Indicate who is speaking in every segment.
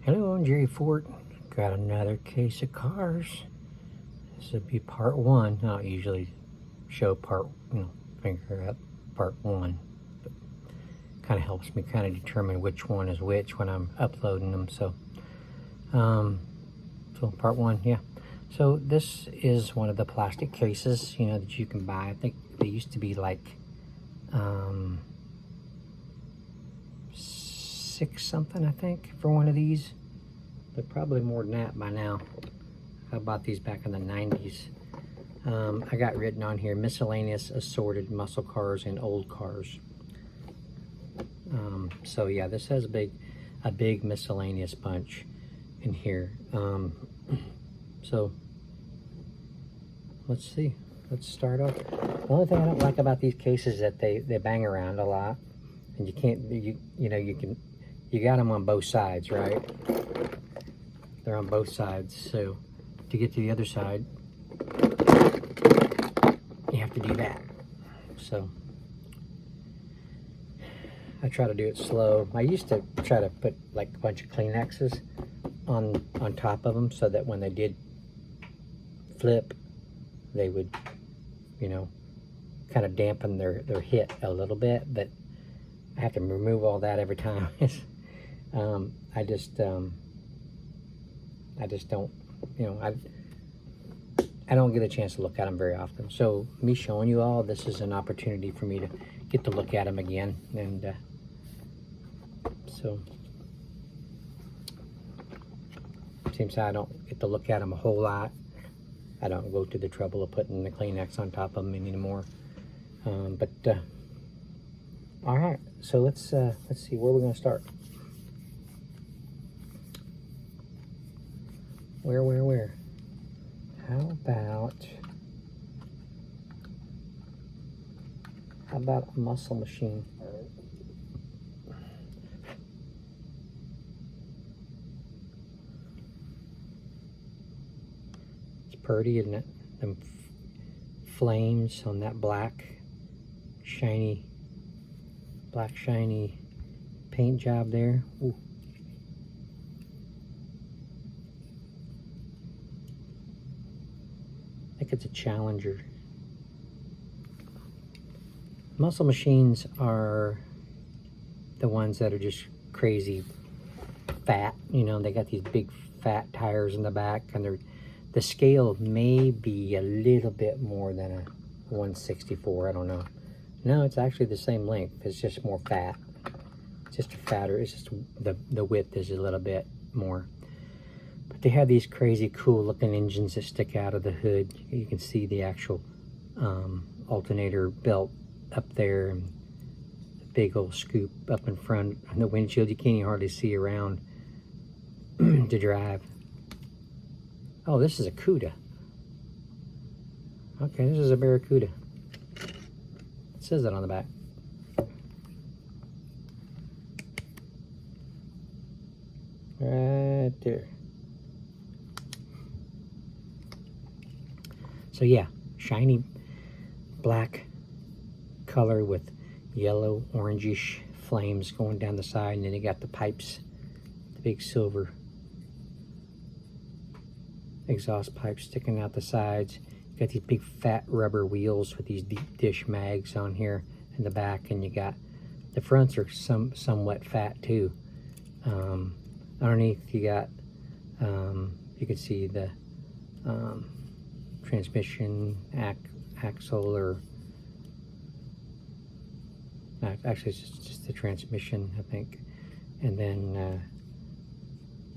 Speaker 1: Hello, I'm Jerry Fort. Got another case of cars. This would be part one. I don't usually show finger up part one. But kind of helps me kind of determine which one is which when I'm uploading them. So part one, yeah. So this is one of the plastic cases, that you can buy. I think they used to be like $6 something, I think, for one of these. But probably more than that by now. I bought these back in the 90s. I got written on here, miscellaneous assorted muscle cars and old cars. So yeah, this has a big miscellaneous bunch in here. So let's see. Let's start off. The only thing I don't like about these cases is that they bang around a lot, and you can't. You got them on both sides, right? They're on both sides. So to get to the other side, you have to do that. So I try to do it slow. I used to try to put like a bunch of Kleenexes on top of them so that when they did flip, they would, kind of dampen their hit a little bit. But I have to remove all that every time. I just don't, I don't get a chance to look at them very often. So me showing you all, this is an opportunity for me to get to look at them again. And so seems I don't get to look at them a whole lot. I don't go to the trouble of putting the Kleenex on top of them anymore. All right, so let's see where we're going to start. Where? How about a muscle machine? It's pretty, isn't it? Them flames on that black shiny paint job there. Ooh. I think it's a Challenger. Muscle machines are the ones that are just crazy fat. They got these big fat tires in the back, and the scale may be a little bit more than a 164. I don't know. No, it's actually the same length. It's just more fat. It's just fatter. It's just the width is a little bit more. But they have these crazy cool looking engines that stick out of the hood. You can see the actual alternator belt up there, and the big old scoop up in front on the windshield. You can't even hardly see around to drive. Oh, this is a Cuda. Okay, this is a Barracuda. It says that on the back. Right there. So yeah, shiny black color with yellow orangish flames going down the side, and then you got the pipes, the big silver exhaust pipes sticking out the sides. You got these big fat rubber wheels with these deep dish mags on here in the back, and you got the fronts are somewhat fat too. Underneath you got you can see the transmission axle, or actually it's just the transmission, I think. And then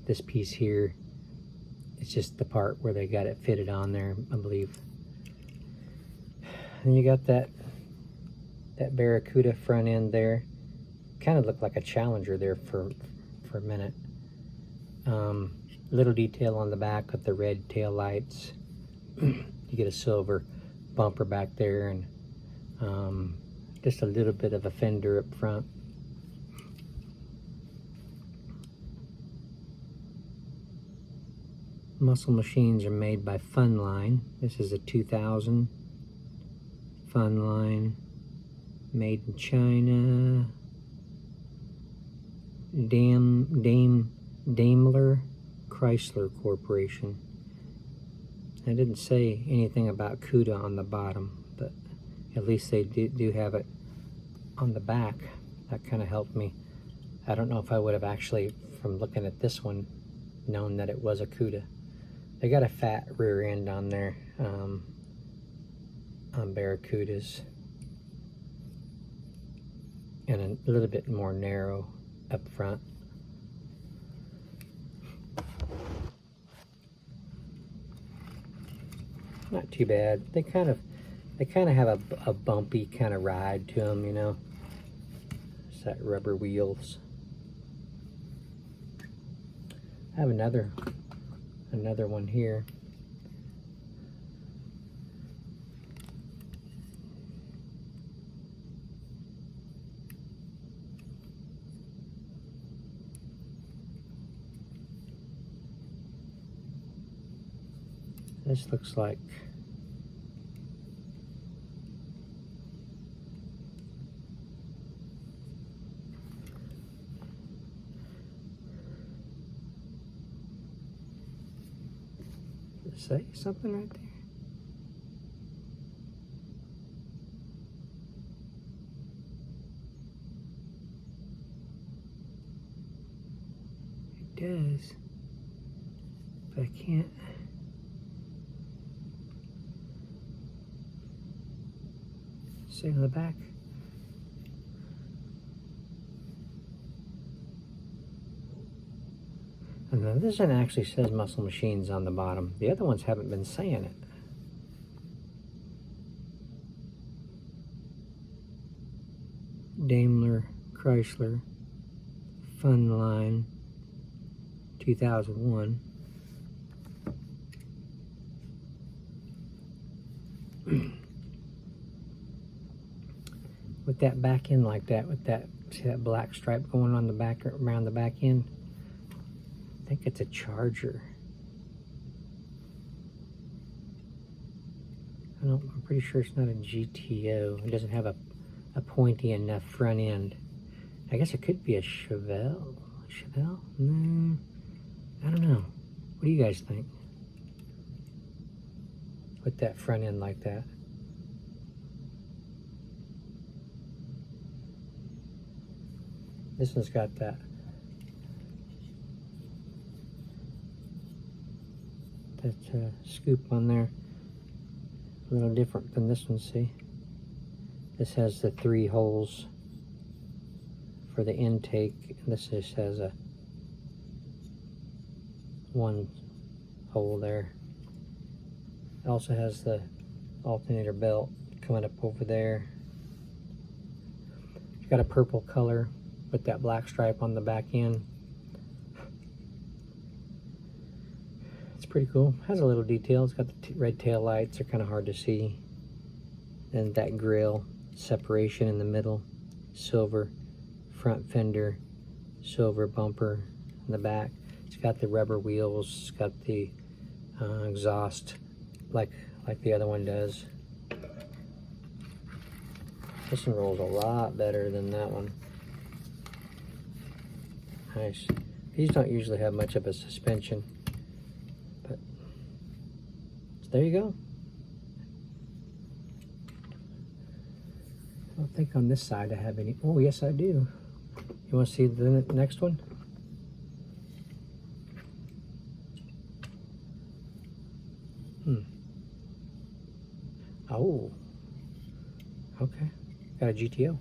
Speaker 1: this piece here, it's just the part where they got it fitted on there, I believe. And you got that Barracuda front end there. Kind of looked like a Challenger there for a minute. Little detail on the back with the red tail lights. You get a silver bumper back there, and just a little bit of a fender up front. Muscle machines are made by Funline. This is a 2000 Funline, made in China. Dame Daimler Chrysler Corporation. I didn't say anything about CUDA on the bottom, but at least they do have it on the back. That kind of helped me. I don't know if I would have actually, from looking at this one, known that it was a CUDA. They got a fat rear end on there, on Barracudas, and a little bit more narrow up front. Not too bad. They kind of have a bumpy kind of ride to them, you know. It's that rubber wheels. I have another one here. This looks like does it say something right there? It does, but I can't. See on the back. And then this one actually says Muscle Machines on the bottom. The other ones haven't been saying it. Daimler Chrysler Fun Line 2001. With that back end like that, with that, see that black stripe going on the back, around the back end? I think it's a Charger. I'm pretty sure it's not a GTO. It doesn't have a pointy enough front end. I guess it could be a Chevelle. Chevelle? No, I don't know. What do you guys think? With that front end like that. This one's got that scoop on there. A little different than this one, see? This has the 3 holes for the intake. This just has a 1 hole there. It also has the alternator belt coming up over there. It's got a purple color with that black stripe on the back end. It's pretty cool. Has a little detail. It's got the red tail lights. They're kind of hard to see. And that grille separation in the middle. Silver front fender. Silver bumper in the back. It's got the rubber wheels. It's got the exhaust like the other one does. This one rolls a lot better than that one. Nice. These don't usually have much of a suspension, but so there you go. I don't think on this side I have any. Oh, yes, I do. You want to see the next one? Oh, okay. Got a GTO.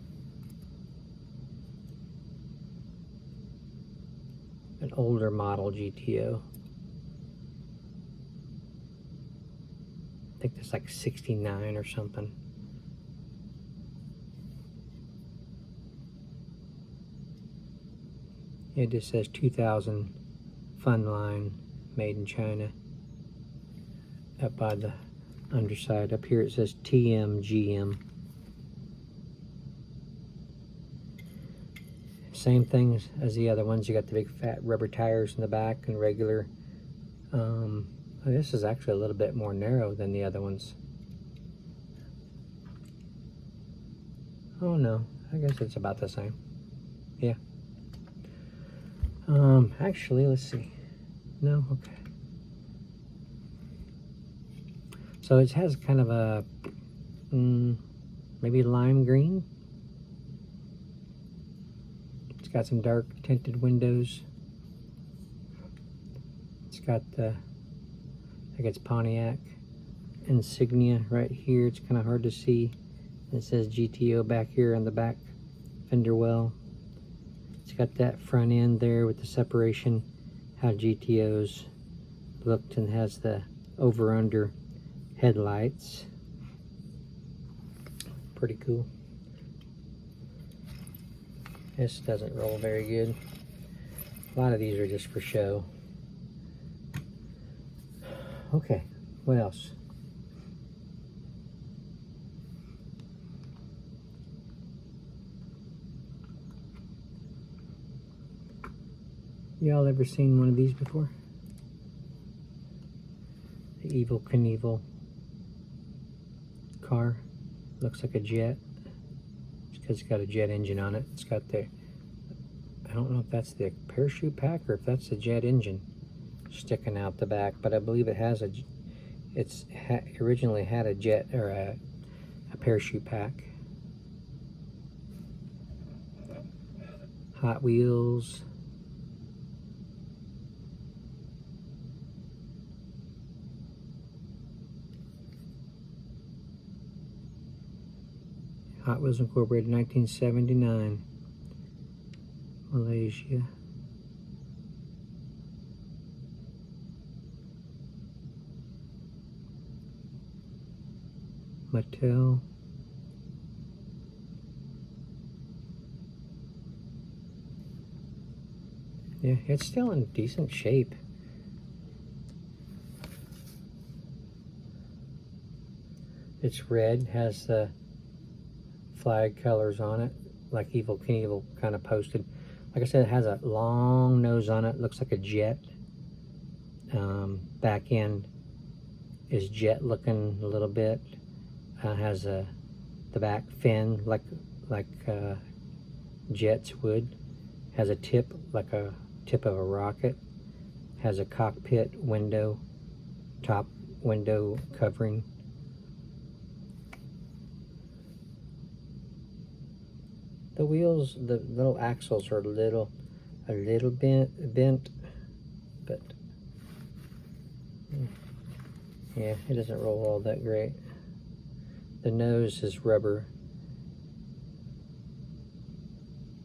Speaker 1: An older model GTO. I think that's like 69 or something. It just says 2000 Fun Line, made in China. Up by the underside. Up here it says TMGM. Same things as the other ones. You got the big fat rubber tires in the back and regular. This is actually a little bit more narrow than the other ones. Oh no, I guess it's about the same. Yeah. Actually, let's see. No, okay. So it has kind of a maybe lime green. It's got some dark tinted windows. It's got the, I think it's Pontiac insignia right here. It's kind of hard to see. It says GTO back here on the back fender well. It's got that front end there with the separation, how GTOs looked, and has the over-under headlights. Pretty cool. This doesn't roll very good. A lot of these are just for show. Okay, what else? Y'all ever seen one of these before? The Evel Knievel car. Looks like a jet. It's because it's got a jet engine on it. It's got the, I don't know if that's the parachute pack or if that's the jet engine sticking out the back, but I believe it has a, originally had a jet or a parachute pack. Hot Wheels. Hot Wheels Incorporated, 1979, Malaysia. Mattel. Yeah, it's still in decent shape. It's red, has the flag colors on it, like Evel Knievel kind of posted. Like I said, it has a long nose on it, looks like a jet. Back end is jet looking a little bit. Has the back fin like jets would. Has a tip like a tip of a rocket. Has a cockpit window, top window covering. The wheels, the little axles are a little bent, but yeah, it doesn't roll all that great. The nose is rubber,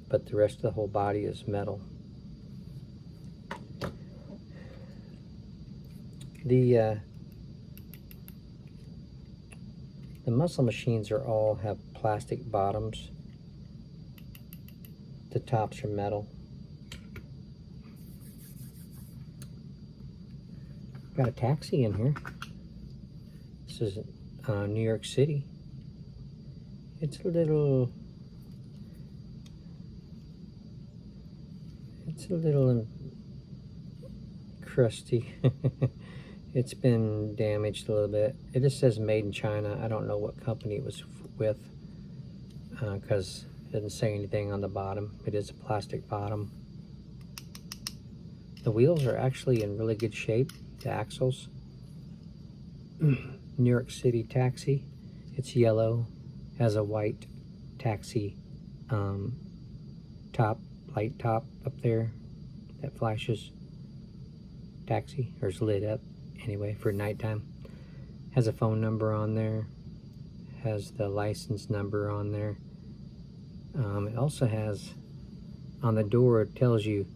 Speaker 1: but the rest of the whole body is metal. The muscle machines are all have plastic bottoms. The tops are metal. Got a taxi in here. This is New York City. It's a little crusty. It's been damaged a little bit. It just says made in China. I don't know what company it was with, because it doesn't say anything on the bottom. It is a plastic bottom. The wheels are actually in really good shape, the axles. New York City Taxi. It's yellow, has a white taxi top, light top up there that flashes. Taxi, or is lit up anyway for nighttime. Has a phone number on there. Has the license number on there. It also has on the door, it tells you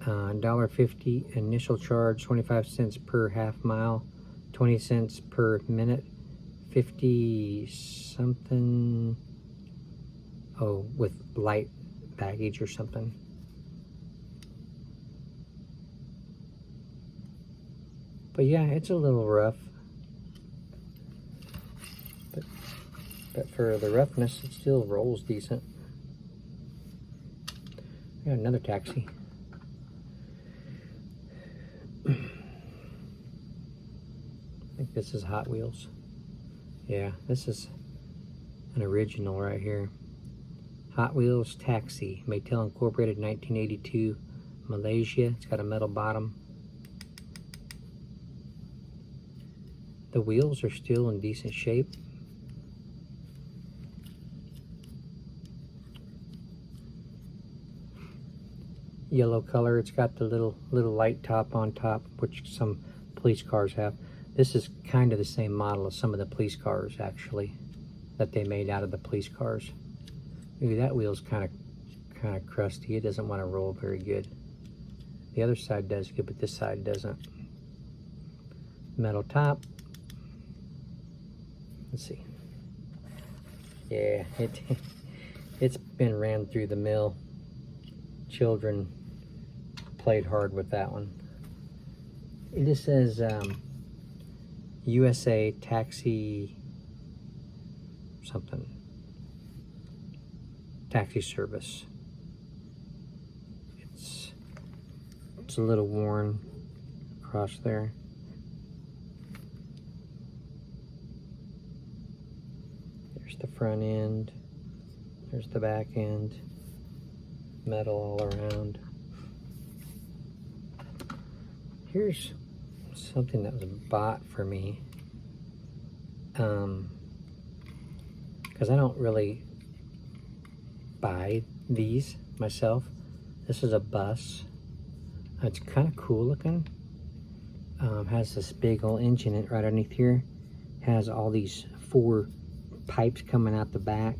Speaker 1: $1.50 initial charge, 25 cents per half mile, 20 cents per minute, 50 something, oh, with light baggage or something. But yeah, it's a little rough. But for the roughness, it still rolls decent. We got another taxi. I think this is Hot Wheels. Yeah, this is an original right here. Hot Wheels Taxi, Mattel Incorporated, 1982, Malaysia. It's got a metal bottom. The wheels are still in decent shape. Yellow color. It's got the little light top on top, which some police cars have. This is kind of the same model as some of the police cars, actually, that they made out of the police cars. Maybe that wheel's kind of crusty. It doesn't want to roll very good. The other side does good, but this side doesn't. Metal top. Let's see. Yeah, it's been ran through the mill. Children played hard with that one. It just says USA Taxi something. Taxi service. It's a little worn across there. There's the front end. There's the back end. Metal all around. Here's something that was bought for me. Because I don't really buy these myself. This is a bus. It's kind of cool looking. Has this big old engine in it right underneath here. Has all these 4 pipes coming out the back.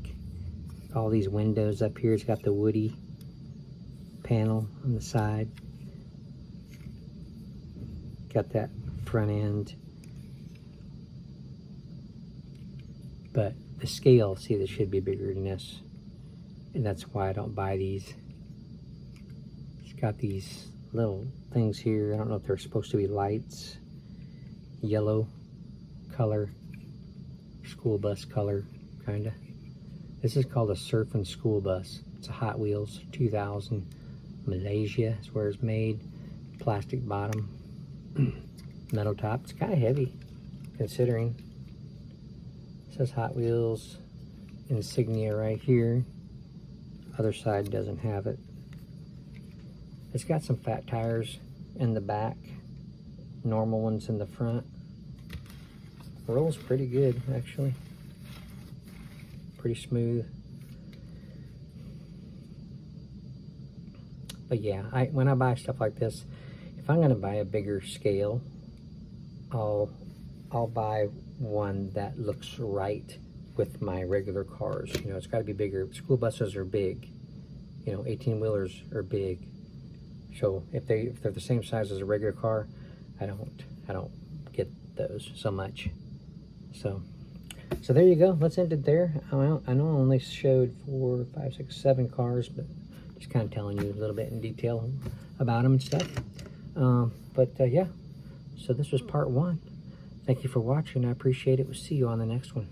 Speaker 1: All these windows up here. It's got the woody panel on the side. Got that front end. But the scale, see, this should be bigger than this. And that's why I don't buy these. It's got these little things here. I don't know if they're supposed to be lights. Yellow color. School bus color, kind of. This is called a surf and school bus. It's a Hot Wheels 2000. Malaysia is where it's made. Plastic bottom. Metal top. It's kind of heavy, considering. It says Hot Wheels insignia right here. Other side doesn't have it. It's got some fat tires in the back. Normal ones in the front. Rolls pretty good, actually. Pretty smooth. But yeah, when I buy stuff like this, if I'm gonna buy a bigger scale, I'll buy one that looks right with my regular cars. You know, it's got to be bigger. School buses are big. You know, 18-wheelers are big. So if they're the same size as a regular car, I don't get those so much. So there you go. Let's end it there. I know I only showed 4, 5, 6, 7 cars, but just kind of telling you a little bit in detail about them and stuff. Yeah, so this was part 1. Thank you for watching. I appreciate it. We'll see you on the next one.